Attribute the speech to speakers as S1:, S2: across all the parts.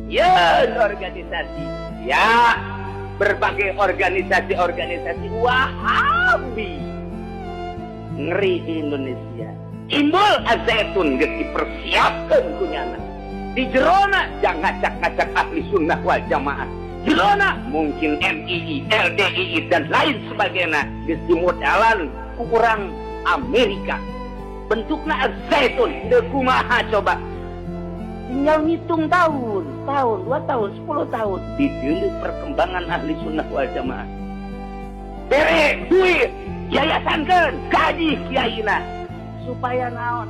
S1: Ya, organisasi. Ya, berbagai organisasi Wahabi. Ngeri di Indonesia. Imbul azaitun geus dipersiapkeun kunyana. Di jerona jangan ngacak-ngacak ahli sunnah wal jamaah. Jerona mungkin MII, LDII dan lain sebagainya geus dimodalan ku urang Amerika. Bentukna azaitun, teu kumaha coba. Tinggal ngitung tahun, 2 tahun, 10 tahun. Dideuleu perkembangan ahli sunnah wal jamaah. Bere, duit, yayasankeun, gaji kiaina. Supaya naon?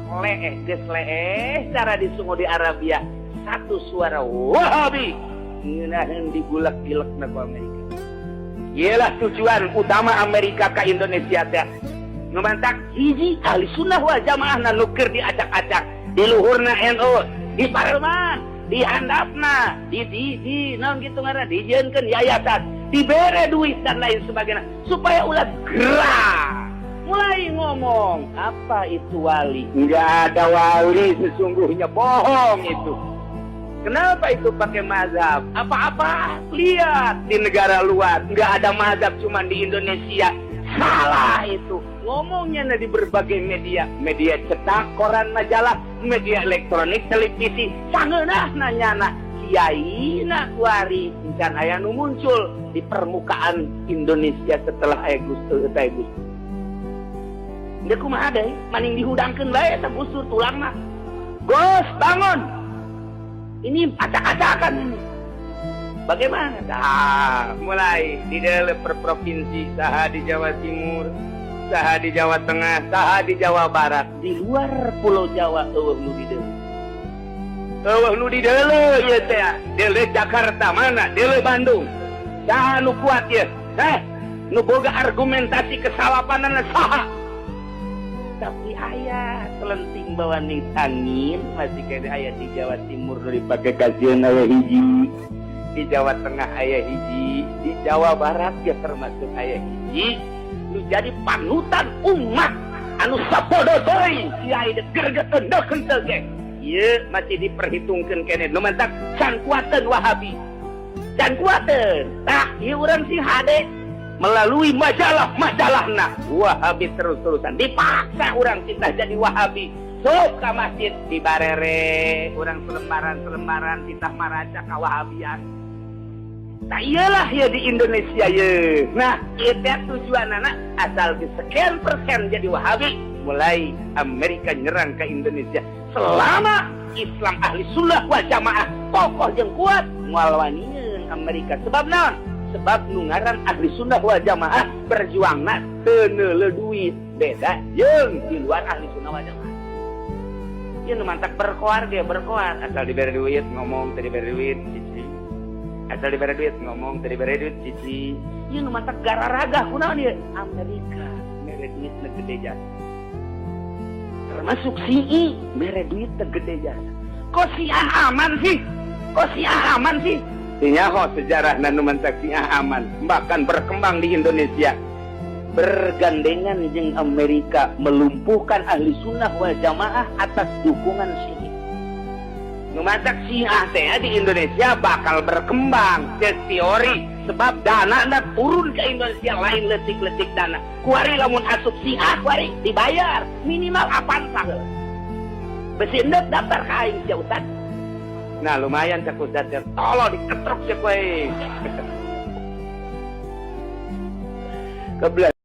S1: Geus leeh, cara disungu di Arabia. Satu suara Wahabi. Ngeunaheun digulak-gilekna ku Amerika. Iyalah tujuan utama Amerika ke Indonesia teh. Numantak hiji ahli sunnah wal jamaah nu keur diacak-acak. Di luhurna NU. Di Parlemen, di handapna, di naon gitu ngaranna, dijieunkeun yayasan, dibere duit dan lain sebagainya supaya ulah gerak. Mulai ngomong, apa itu wali? Enggak ada wali sesungguhnya, bohong itu. Kenapa itu pakai mazhab? Apa-apa lihat di negara luar, enggak ada mazhab cuma di Indonesia. Salah itu. Ngomongnya di berbagai media cetak, koran, majalah, media elektronik, televisi, sangeunah nanyana kiai na kuari encan aya nu muncul di permukaan Indonesia setelah aya Gus Dur. Dia kumaha deui? Maning dihudangkeun bae eta Gus Dur tulangna. Gus, bangun. Ini acak-acakan ini. Bagaimana? Mulai di dalam per provinsi, saha di Jawa Timur, saha di Jawa Tengah, saha di Jawa Barat, di luar Pulau Jawa eueuh nu di deuleu. Eueuh nu di deuleu ieu teh. Deuleu Jakarta mana? Deuleu Bandung. Saha nu kuat ieu? Nu boga argumentasi kesalapanana saha? Tapi aya selenting bawa ning angin masih kaya aya di Jawa Timur nu dipake kajian aya hiji. Di Jawa Tengah aya hiji, di Jawa Barat ya termasuk aya hiji. Nu jadi panutan umat anu sapodo deui kiai de gergeteundeun teu ge. Ieu masih diperhitungkeun keneh nu mantak can kuateun Wahabi. Can kuateun. Tah ieu urang sing hade melalui majalah-majalahna Wahabi terus-terusan dipaksa urang cinta jadi Wahabi. Sok ka masjid dibarere urang selembaran-selembaran titah maraca ka Wahabian. Nah iyalah ya di Indonesia ya. Nah itu tujuanana asal di sekian persen jadi Wahabi. Mulai Amerika nyerang ke Indonesia. Selama Islam ahli sunnah wal jamaah kokoh jeung kuat ngalawanieun Amerika. Sebab naon? Sebab nu ngaran ahli sunnah wal jamaah berjuangna teu neuleuh duit. Beda jeung di luar ahli sunnah wal jamaah. Ieu nu mantak berkoar ge berkoar asal diberi duit ngomong teu diberi duit cici. Asal diberi duit ngomong teu diberi duit cici. Ieu nu mantak gararaga kunaon ieu? Amerika mere duit teu gede jasa. Termasuk CI mere duit teu gede jasa. Kok Syiah aman sih? Nyaho sejarahna nu mantak Syiah aman, bahkan berkembang di Indonesia. Bergandengan jeung Amerika melumpuhkan ahli sunnah wal jamaah atas dukungan Syiah. Numantak Syiah teh di Indonesia bakal berkembang ke teori sebab dana turun ke Indonesia lain letik-letik dana. Kuari lamun asup Syiah kuari dibayar minimal apaan saheula. Besi endek daftar ka aing sia Ustad. Nah lumayan cak Ustad tolong diketrok cek we. Kebelas